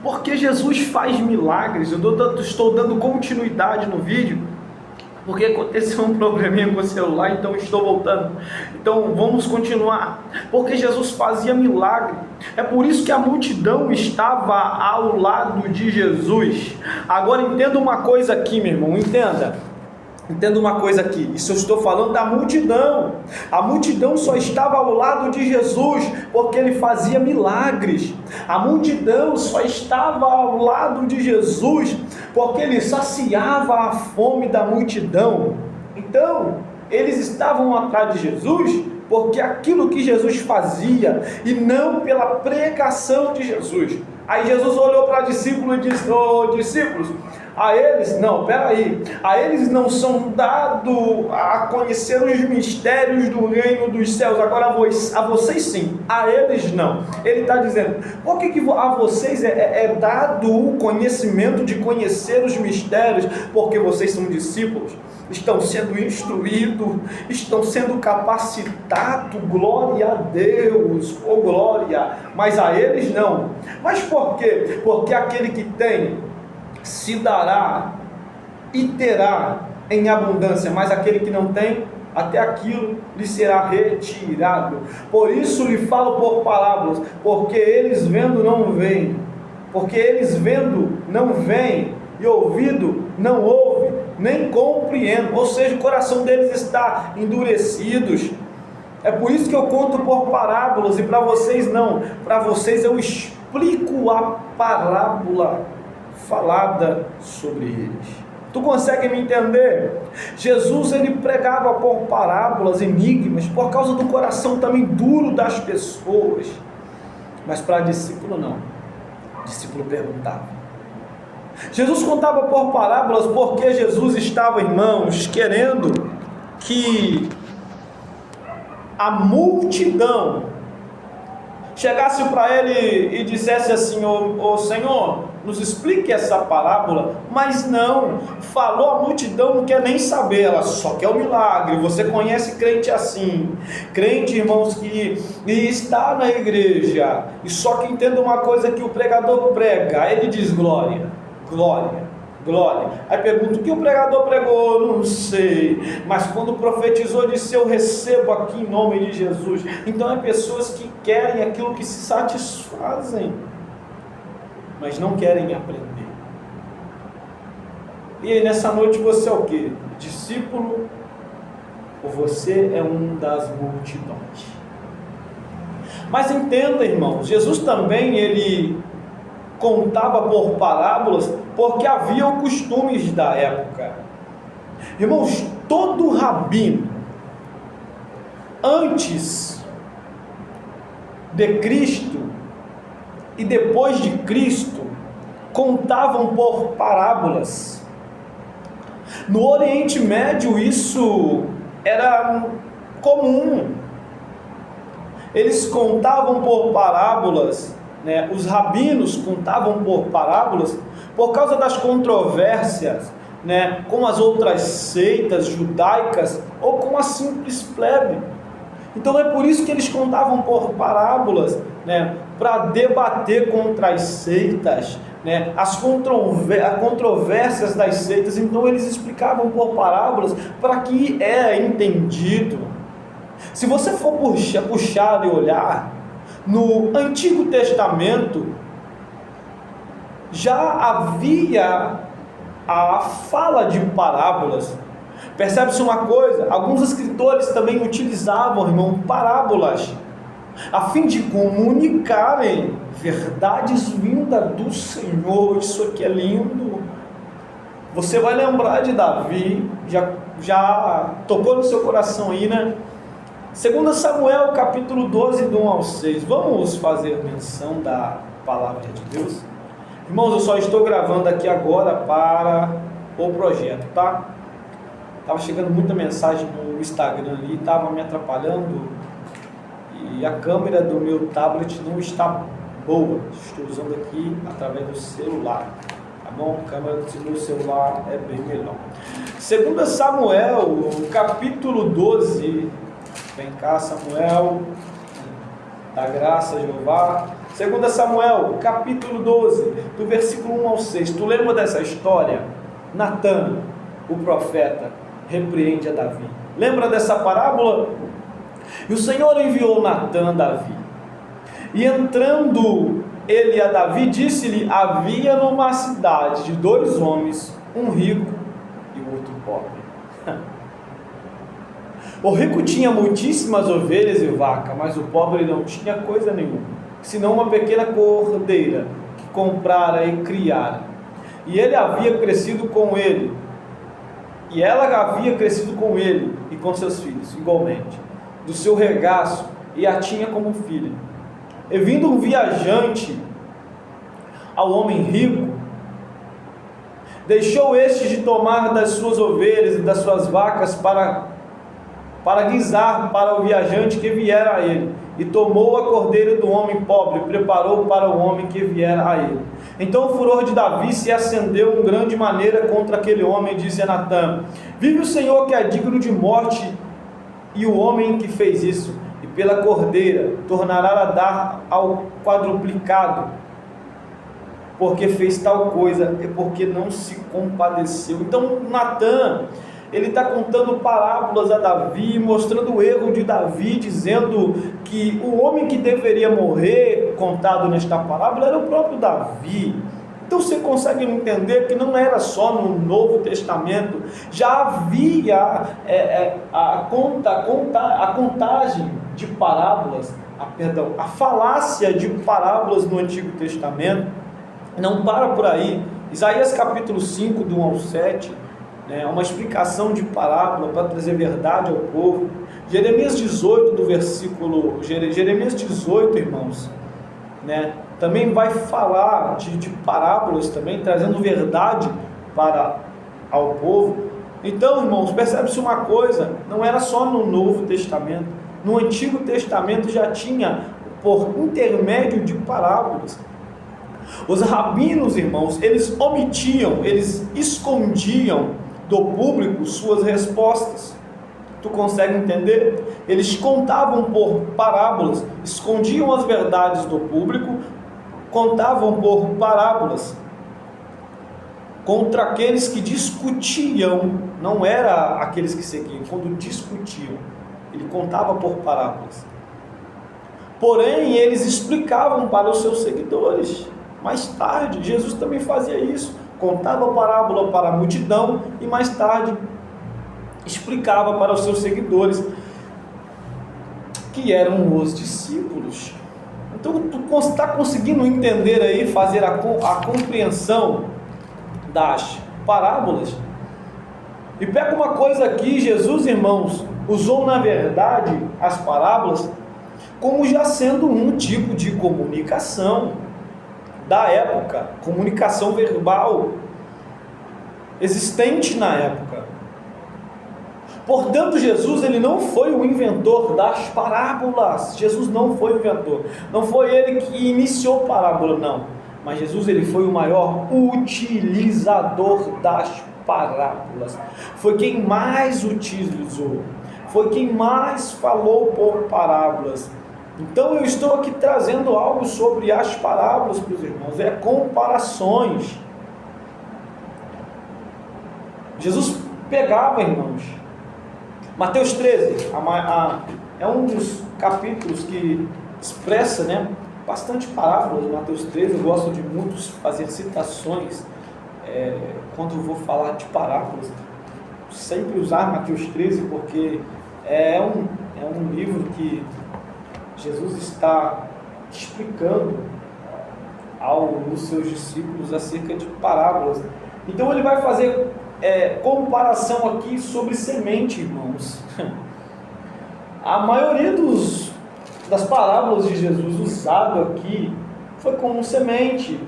Porque Jesus faz milagres. Eu estou dando continuidade no vídeo, porque aconteceu um probleminha com o celular, então estou voltando. Então vamos continuar. Porque Jesus fazia milagre. É por isso que a multidão estava ao lado de Jesus. Agora entenda uma coisa aqui, meu irmão, Entenda uma coisa aqui, isso eu estou falando da multidão. A multidão só estava ao lado de Jesus porque ele fazia milagres. A multidão só estava ao lado de Jesus porque ele saciava a fome da multidão. Então, eles estavam atrás de Jesus porque aquilo que Jesus fazia e não pela pregação de Jesus. Aí Jesus olhou para os discípulos e disse: discípulos, a eles não são dados a conhecer os mistérios do reino dos céus, agora a vocês sim, a eles não. Ele está dizendo, por que a vocês é dado o conhecimento de conhecer os mistérios? Porque vocês são discípulos, estão sendo instruídos, estão sendo capacitados, glória a Deus, glória, mas a eles não. Mas por quê? Porque aquele que tem se dará e terá em abundância, mas aquele que não tem, até aquilo lhe será retirado. Por isso lhe falo por parábolas, porque eles vendo não veem, e ouvido não ouve, nem compreendem, ou seja, o coração deles está endurecidos. É por isso que eu conto por parábolas, e para vocês não, para vocês eu explico a parábola falada sobre eles. Tu consegue me entender? Jesus, ele pregava por parábolas, enigmas, por causa do coração também duro das pessoas. Mas para discípulo não. O discípulo perguntava. Jesus contava por parábolas porque Jesus estava, irmãos, querendo que a multidão chegasse para ele e dissesse assim: ô Senhor, nos explique essa parábola. Mas não, falou, a multidão não quer nem saber, ela só quer o milagre. Você conhece crente assim, crente, irmãos, que está na igreja, e só que entenda uma coisa que o pregador prega, aí ele diz glória, glória, glória. Aí pergunta, o que o pregador pregou? Não sei, mas quando profetizou, disse: eu recebo aqui em nome de Jesus. Então é pessoas que querem aquilo que se satisfazem, mas não querem aprender. E aí nessa noite você é o que? Discípulo? Ou você é um das multidões? Mas entenda, irmãos, Jesus também, ele contava por parábolas, porque havia os costumes da época. Irmãos, todo rabino, antes de Cristo e depois de Cristo, contavam por parábolas. No Oriente Médio isso era comum. Eles contavam por parábolas, né? Os rabinos contavam por parábolas por causa das controvérsias, né? Com as outras seitas judaicas ou com a simples plebe. Então é por isso que eles contavam por parábolas, né? Para debater contra as seitas, né? As controvérsias das seitas. Então eles explicavam por parábolas para que é entendido. Se você for puxar e olhar no Antigo Testamento, já havia a fala de parábolas. Percebe-se uma coisa, alguns escritores também utilizavam, irmão, parábolas, a fim de comunicarem verdades vindas do Senhor. Isso aqui é lindo. Você vai lembrar de Davi, já tocou no seu coração aí, né? 2 Samuel, capítulo 12, do 1 ao 6. Vamos fazer menção da palavra de Deus? Irmãos, eu só estou gravando aqui agora para o projeto, tá? Estava chegando muita mensagem no Instagram ali, estava me atrapalhando, e a câmera do meu tablet não está boa. Estou usando aqui através do celular, tá bom? A câmera do meu celular é bem melhor. 2 Samuel, capítulo 12. Vem cá, Samuel, da graça, Jeová. 2 Samuel, capítulo 12, do versículo 1 ao 6. Tu lembra dessa história? Natã, o profeta, repreende a Davi. Lembra dessa parábola? E o Senhor enviou Natã a Davi. E entrando ele a Davi, disse-lhe: havia numa cidade de 2 homens, um rico e o outro pobre. O rico tinha muitíssimas ovelhas e vacas, mas o pobre não tinha coisa nenhuma, senão uma pequena cordeira que comprara e criara. E ele havia crescido com ele, e ela havia crescido com ele e com seus filhos, igualmente, do seu regaço, e a tinha como filha. E vindo um viajante ao homem rico, deixou este de tomar das suas ovelhas e das suas vacas para guisar para o viajante que viera a ele, e tomou a cordeira do homem pobre, e preparou para o homem que viera a ele. Então o furor de Davi se acendeu em grande maneira contra aquele homem, e disse a Natã: vive o Senhor que é digno de morte, e o homem que fez isso, e pela cordeira tornará a dar ao quadruplicado, porque fez tal coisa e porque não se compadeceu. Então Natã, ele está contando parábolas a Davi, mostrando o erro de Davi, dizendo que o homem que deveria morrer, contado nesta parábola, era o próprio Davi. Então você consegue entender que não era só no Novo Testamento, já havia a contagem de parábolas, a falácia de parábolas no Antigo Testamento. Não para por aí. Isaías capítulo 5, do 1 ao 7, uma explicação de parábola para trazer verdade ao povo. Jeremias 18, do versículo, Jeremias 18, irmãos, também vai falar de parábolas também, trazendo verdade para ao povo. Então, irmãos, percebe-se uma coisa, não era só no Novo Testamento, no Antigo Testamento já tinha, por intermédio de parábolas. Os rabinos, irmãos, eles omitiam, eles escondiam do público suas respostas. Tu consegue entender? Eles contavam por parábolas, escondiam as verdades do público, contavam por parábolas contra aqueles que discutiam. Não era aqueles que seguiam, quando discutiam, ele contava por parábolas. Porém, eles explicavam para os seus seguidores. Mais tarde, Jesus também fazia isso, contava a parábola para a multidão e mais tarde explicava para os seus seguidores, que eram os discípulos. Então, tu está conseguindo entender aí, fazer a compreensão das parábolas? E pega uma coisa aqui, Jesus, irmãos, usou na verdade as parábolas como já sendo um tipo de comunicação da época, comunicação verbal existente na época. Portanto, Jesus, ele não foi o inventor das parábolas. Jesus não foi o inventor, não foi ele que iniciou parábola, não. Mas Jesus, ele foi o maior utilizador das parábolas. Foi quem mais utilizou, foi quem mais falou por parábolas. Então eu estou aqui trazendo algo sobre as parábolas para os irmãos, comparações. Jesus pegava, irmãos, Mateus 13, é um dos capítulos que expressa, bastante parábolas. Mateus 13, eu gosto de muitos fazer citações, quando eu vou falar de parábolas, sempre usar Mateus 13, porque é um livro que Jesus está explicando aos seus discípulos acerca de parábolas. Então ele vai fazer comparação aqui sobre semente, irmãos. A maioria das parábolas de Jesus usado aqui foi como semente,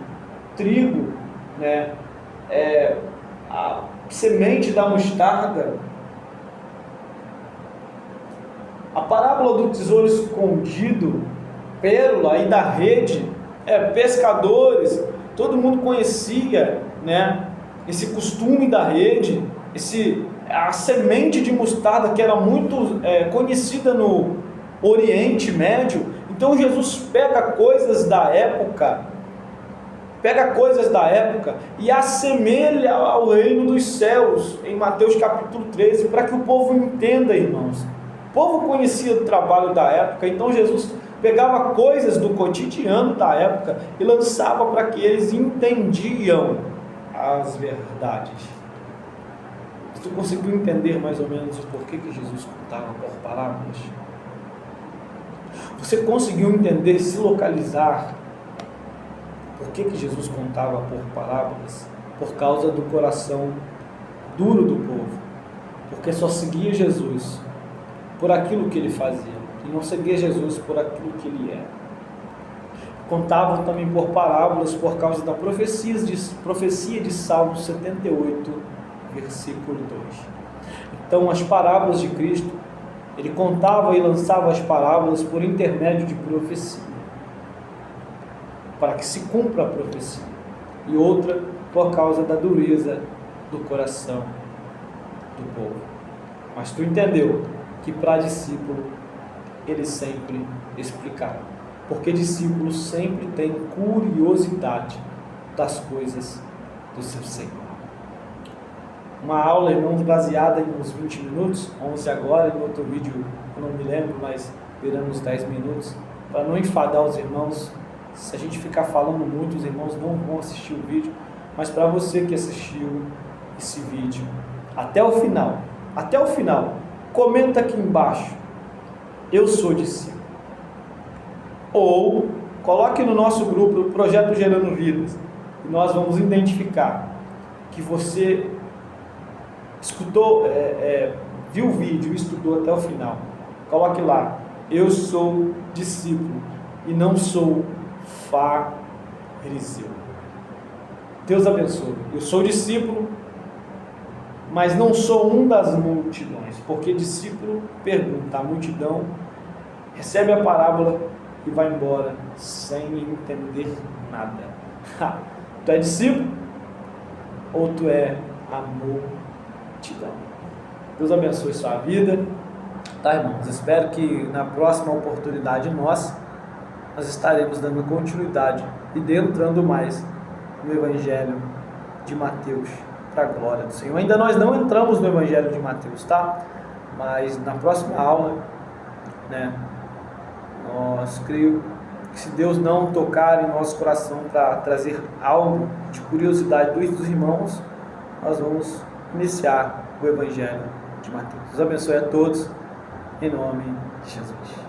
trigo, a semente da mostarda. A parábola do tesouro escondido, pérola, e da rede, pescadores, todo mundo conhecia, esse costume da rede, a semente de mostarda que era muito conhecida no Oriente Médio. Então Jesus pega coisas da época e assemelha ao reino dos céus, em Mateus capítulo 13, para que o povo entenda, irmãos. O povo conhecia o trabalho da época, então Jesus pegava coisas do cotidiano da época e lançava para que eles entendiam as verdades. Tu conseguiu entender mais ou menos o porquê que Jesus contava por parábolas? Você conseguiu entender, se localizar, por que Jesus contava por parábolas? Por causa do coração duro do povo, porque só seguia Jesus por aquilo que ele fazia, e não seguia Jesus por aquilo que ele era. Contavam também por parábolas por causa da profecia de Salmo 78, versículo 2. Então, as parábolas de Cristo, ele contava e lançava as parábolas por intermédio de profecia, para que se cumpra a profecia, e outra por causa da dureza do coração do povo. Mas tu entendeu que para discípulo ele sempre explicava, porque discípulo sempre tem curiosidade das coisas do seu Senhor. Uma aula, irmãos, baseada em uns 20 minutos, 11 agora, em outro vídeo eu não me lembro, mas viramos 10 minutos, para não enfadar os irmãos. Se a gente ficar falando muito, os irmãos não vão assistir o vídeo, mas para você que assistiu esse vídeo até o final, comenta aqui embaixo: eu sou discípulo. Ou coloque no nosso grupo, o Projeto Gerando Vidas, e nós vamos identificar que você escutou, viu o vídeo e estudou até o final. Coloque lá: eu sou discípulo e não sou fariseu. Deus abençoe. Eu sou discípulo, mas não sou um das multidões, porque discípulo pergunta, a multidão recebe a parábola e vai embora sem entender nada. Tu é discípulo ou tu é a multidão? Deus abençoe sua vida, tá, irmãos? Espero que na próxima oportunidade nós estaremos dando continuidade e adentrando mais no Evangelho de Mateus, para a glória do Senhor. Ainda nós não entramos no Evangelho de Mateus, tá? Mas na próxima aula, nós creio que, se Deus não tocar em nosso coração para trazer algo de curiosidade dos irmãos, nós vamos iniciar o Evangelho de Mateus. Deus abençoe a todos, em nome de Jesus.